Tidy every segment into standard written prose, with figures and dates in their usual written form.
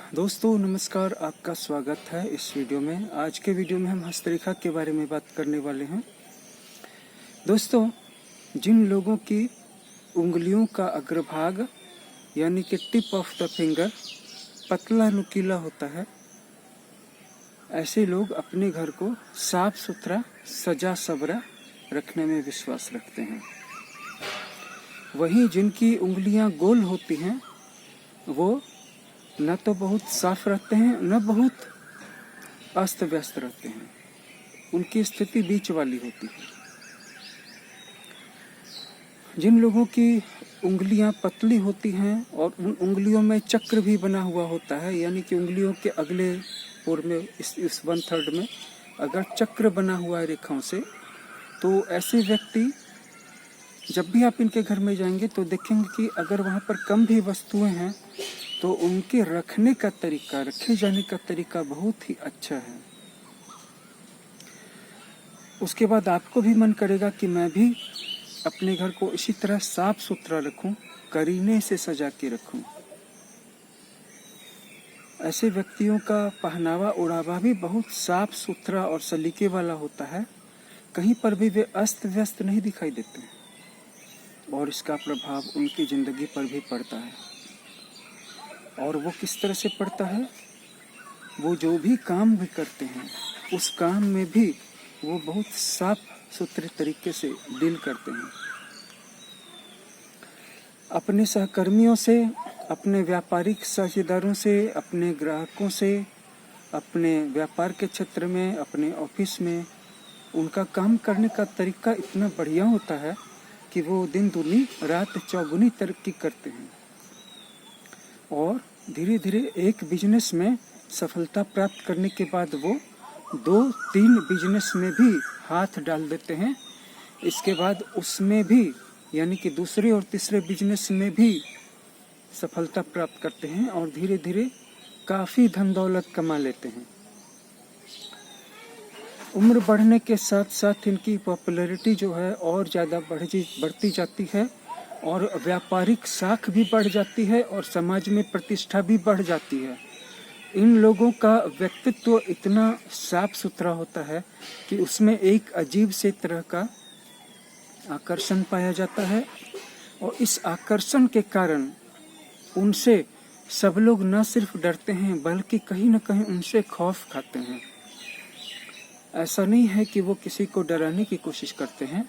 दोस्तों नमस्कार, आपका स्वागत है इस वीडियो में। आज के वीडियो में हम हस्तरेखा के बारे में बात करने वाले हैं। दोस्तों, जिन लोगों की उंगलियों का अग्रभाग यानी कि टिप ऑफ द फिंगर पतला नुकीला होता है, ऐसे लोग अपने घर को साफ सुथरा सजा सबरा रखने में विश्वास रखते हैं। वहीं जिनकी उंगलियां गोल होती हैं वो न तो बहुत साफ रहते हैं न बहुत अस्त व्यस्त रहते हैं। उनकी स्थिति बीच वाली होती है। जिन लोगों की उंगलियां पतली होती हैं और उन उंगलियों में चक्र भी बना हुआ होता है, यानी कि उंगलियों के अगले ओर में इस 1/3 में अगर चक्र बना हुआ है रेखाओं से, तो ऐसे व्यक्ति जब भी आप इनके घर में जाएंगे तो देखेंगे कि अगर वहाँ पर कम भी वस्तुएं हैं तो उनके रखने का तरीका, रखे जाने का तरीका बहुत ही अच्छा है। उसके बाद आपको भी मन करेगा कि मैं भी अपने घर को इसी तरह साफ सुथरा रखूं, करीने से सजा के रखूं। ऐसे व्यक्तियों का पहनावा ओढ़ावा भी बहुत साफ सुथरा और सलीके वाला होता है। कहीं पर भी वे अस्त व्यस्त नहीं दिखाई देते हैं और इसका प्रभाव उनकी जिंदगी पर भी पड़ता है। और वो किस तरह से पड़ता है? वो जो भी काम भी करते हैं उस काम में भी वो बहुत साफ सुथरे तरीके से डील करते हैं। अपने सहकर्मियों से, अपने व्यापारिक साझेदारों से, अपने ग्राहकों से, अपने व्यापार के क्षेत्र में, अपने ऑफिस में उनका काम करने का तरीका इतना बढ़िया होता है कि वो दिन दूनी रात चौगुनी तरक्की करते हैं और धीरे धीरे एक बिजनेस में सफलता प्राप्त करने के बाद वो 2-3 बिजनेस में भी हाथ डाल देते हैं। इसके बाद उसमें भी, यानी कि दूसरे और तीसरे बिजनेस में भी सफलता प्राप्त करते हैं और धीरे धीरे काफ़ी धन दौलत कमा लेते हैं। उम्र बढ़ने के साथ साथ इनकी पॉपुलैरिटी जो है और ज़्यादा बढ़ती जाती है और व्यापारिक साख भी बढ़ जाती है और समाज में प्रतिष्ठा भी बढ़ जाती है। इन लोगों का व्यक्तित्व इतना साफ सुथरा होता है कि उसमें एक अजीब से तरह का आकर्षण पाया जाता है और इस आकर्षण के कारण उनसे सब लोग न सिर्फ डरते हैं बल्कि कहीं न कहीं उनसे खौफ खाते हैं। ऐसा नहीं है कि वो किसी को डराने की कोशिश करते हैं,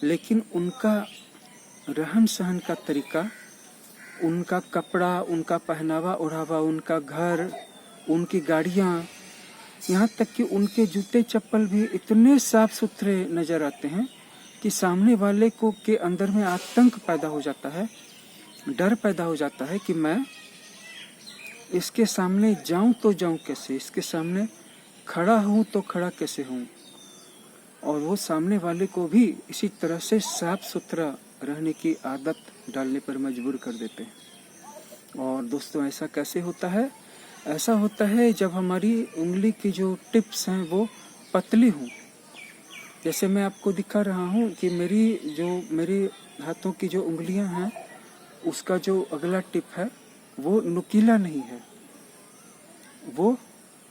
लेकिन उनका रहन सहन का तरीका, उनका कपड़ा, उनका पहनावा ओढ़ावा, उनका घर, उनकी गाड़ियाँ, यहाँ तक कि उनके जूते चप्पल भी इतने साफ सुथरे नज़र आते हैं कि सामने वाले को के अंदर में आतंक पैदा हो जाता है, डर पैदा हो जाता है कि मैं इसके सामने जाऊं तो जाऊं कैसे, इसके सामने खड़ा हूं तो खड़ा कैसे हूं। और वो सामने वाले को भी इसी तरह से साफ सुथरा रहने की आदत डालने पर मजबूर कर देते हैं। और दोस्तों, ऐसा कैसे होता है? ऐसा होता है जब हमारी उंगली की जो टिप्स हैं वो पतली हों। जैसे मैं आपको दिखा रहा हूँ कि मेरे हाथों की जो उंगलियां हैं उसका जो अगला टिप है वो नुकीला नहीं है, वो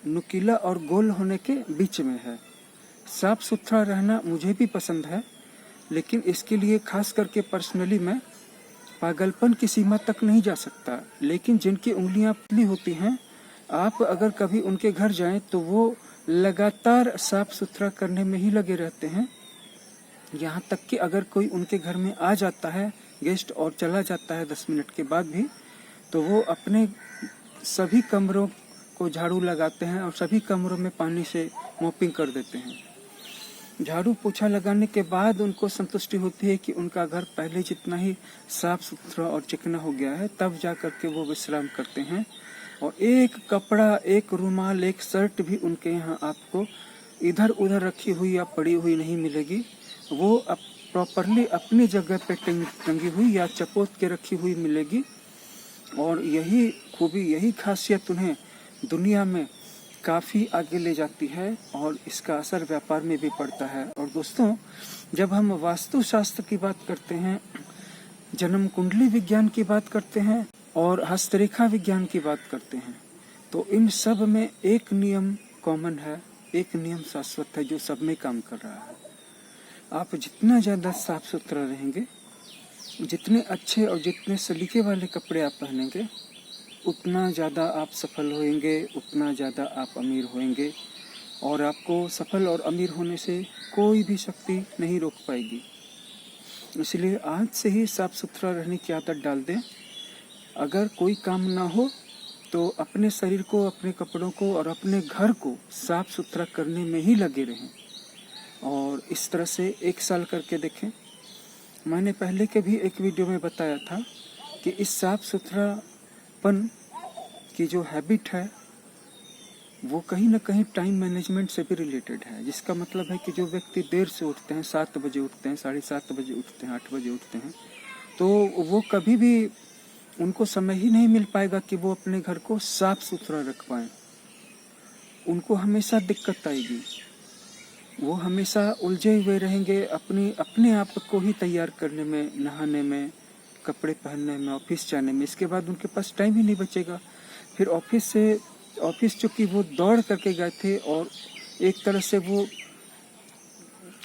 नुकीला और गोल होने के बीच में है। साफ सुथरा रहना मुझे भी पसंद है, लेकिन इसके लिए खास करके पर्सनली मैं पागलपन की सीमा तक नहीं जा सकता। लेकिन जिनकी उंगलियां पतली होती हैं, आप अगर कभी उनके घर जाएं तो वो लगातार साफ सुथरा करने में ही लगे रहते हैं। यहाँ तक कि अगर कोई उनके घर में आ जाता है गेस्ट और चला जाता है 10 मिनट के बाद भी, तो वो अपने सभी कमरों को झाड़ू लगाते हैं और सभी कमरों में पानी से मॉपिंग कर देते हैं। झाड़ू पोछा लगाने के बाद उनको संतुष्टि होती है कि उनका घर पहले जितना ही साफ सुथरा और चिकना हो गया है, तब जा करके वो विश्राम करते हैं। और एक कपड़ा, एक रुमाल, एक शर्ट भी उनके यहाँ आपको इधर उधर रखी हुई या पड़ी हुई नहीं मिलेगी। वो प्रॉपरली अपनी जगह पे टंगी हुई या चपोत के रखी हुई मिलेगी। और यही खूबी, यही खासियत उन्हें दुनिया में काफ़ी आगे ले जाती है और इसका असर व्यापार में भी पड़ता है। और दोस्तों, जब हम वास्तुशास्त्र की बात करते हैं, जन्म कुंडली विज्ञान की बात करते हैं और हस्तरेखा विज्ञान की बात करते हैं, तो इन सब में एक नियम कॉमन है, एक नियम शाश्वत है जो सब में काम कर रहा है। आप जितना ज़्यादा साफ सुथरा रहेंगे, जितने अच्छे और जितने सलीके वाले कपड़े आप पहनेंगे, उतना ज़्यादा आप सफल होएंगे, उतना ज़्यादा आप अमीर होएंगे, और आपको सफल और अमीर होने से कोई भी शक्ति नहीं रोक पाएगी। इसलिए आज से ही साफ सुथरा रहने की आदत डाल दें। अगर कोई काम ना हो तो अपने शरीर को, अपने कपड़ों को और अपने घर को साफ सुथरा करने में ही लगे रहें, और इस तरह से 1 साल करके देखें। मैंने पहले के भी एक वीडियो में बताया था कि इस साफ सुथरापन की जो हैबिट है वो कहीं ना कहीं टाइम मैनेजमेंट से भी रिलेटेड है, जिसका मतलब है कि जो व्यक्ति देर से उठते हैं, 7 बजे उठते हैं, 7:30 बजे उठते हैं, 8 बजे उठते हैं, तो वो कभी भी उनको समय ही नहीं मिल पाएगा कि वो अपने घर को साफ सुथरा रख पाएं। उनको हमेशा दिक्कत आएगी, वो हमेशा उलझे हुए रहेंगे अपने आप को ही तैयार करने में, नहाने में, कपड़े पहनने में, ऑफिस जाने में। इसके बाद उनके पास टाइम ही नहीं बचेगा। फिर ऑफिस चूँकि वो दौड़ करके गए थे और एक तरह से वो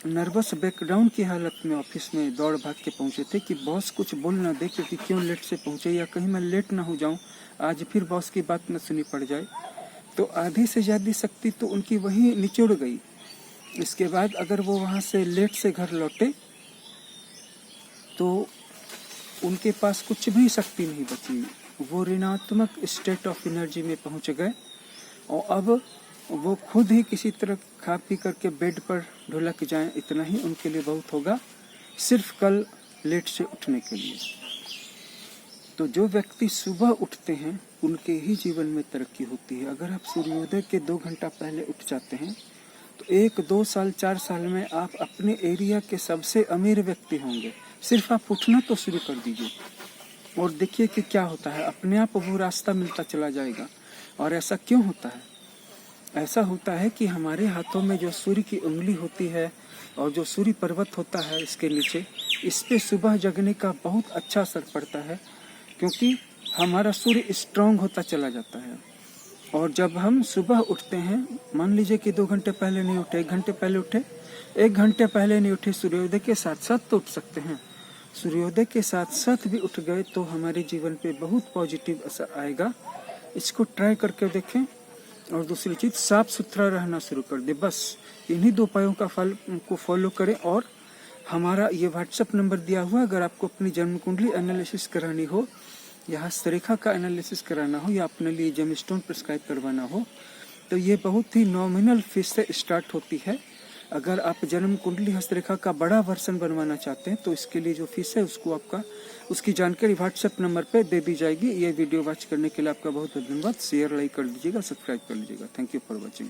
नर्वस ब्रेकडाउन की हालत में ऑफिस में दौड़ भाग के पहुंचे थे कि बॉस कुछ बोल ना दे, क्योंकि क्यों लेट से पहुंचे, या कहीं मैं लेट ना हो जाऊं, आज फिर बॉस की बात न सुनी पड़ जाए। तो आधी से ज़्यादा शक्ति तो उनकी वहीं निचोड़ गई। इसके बाद अगर वो वहाँ से लेट से घर लौटे तो उनके पास कुछ भी शक्ति नहीं बची। वो ऋणात्मक स्टेट ऑफ एनर्जी में पहुँच गए, और अब वो खुद ही किसी तरह खा पी करके बेड पर ढुलक जाएं, इतना ही उनके लिए बहुत होगा, सिर्फ कल लेट से उठने के लिए। तो जो व्यक्ति सुबह उठते हैं उनके ही जीवन में तरक्की होती है। अगर आप सूर्योदय के 2 घंटा पहले उठ जाते हैं तो 1, 2 साल, 4 साल में आप अपने एरिया के सबसे अमीर व्यक्ति होंगे। सिर्फ आप उठना तो शुरू कर दीजिए और देखिए कि क्या होता है, अपने आप वो रास्ता मिलता चला जाएगा। और ऐसा क्यों होता है? ऐसा होता है कि हमारे हाथों में जो सूर्य की उंगली होती है और जो सूर्य पर्वत होता है इसके नीचे, इस पे सुबह जगने का बहुत अच्छा असर पड़ता है, क्योंकि हमारा सूर्य स्ट्रांग होता चला जाता है। और जब हम सुबह उठते हैं, मान लीजिए कि 2 घंटे पहले नहीं उठे, 1 घंटे पहले उठे, 1 घंटे पहले नहीं उठे, सूर्योदय के साथ साथ तो उठ सकते हैं। सूर्योदय के साथ साथ भी उठ गए तो हमारे जीवन पे बहुत पॉजिटिव असर आएगा। इसको ट्राई करके देखें। और दूसरी चीज़, साफ सुथरा रहना शुरू कर दे। बस इन्हीं 2 उपायों को फॉलो करें। और हमारा ये व्हाट्सएप नंबर दिया हुआ, अगर आपको अपनी जन्म कुंडली एनालिसिस करानी हो, या हस्तरेखा का एनालिसिस कराना हो, या अपने लिए जेमस्टोन प्रिस्क्राइब करवाना हो, तो ये बहुत ही नॉमिनल फीस से स्टार्ट होती है। अगर आप जन्म कुंडली हस्तरेखा का बड़ा वर्जन बनवाना चाहते हैं तो इसके लिए जो फीस है उसकी जानकारी व्हाट्सएप नंबर पे दे दी जाएगी। ये वीडियो वॉच करने के लिए आपका बहुत बहुत धन्यवाद। शेयर, लाइक कर दीजिएगा, सब्सक्राइब कर लीजिएगा। Thank you for watching.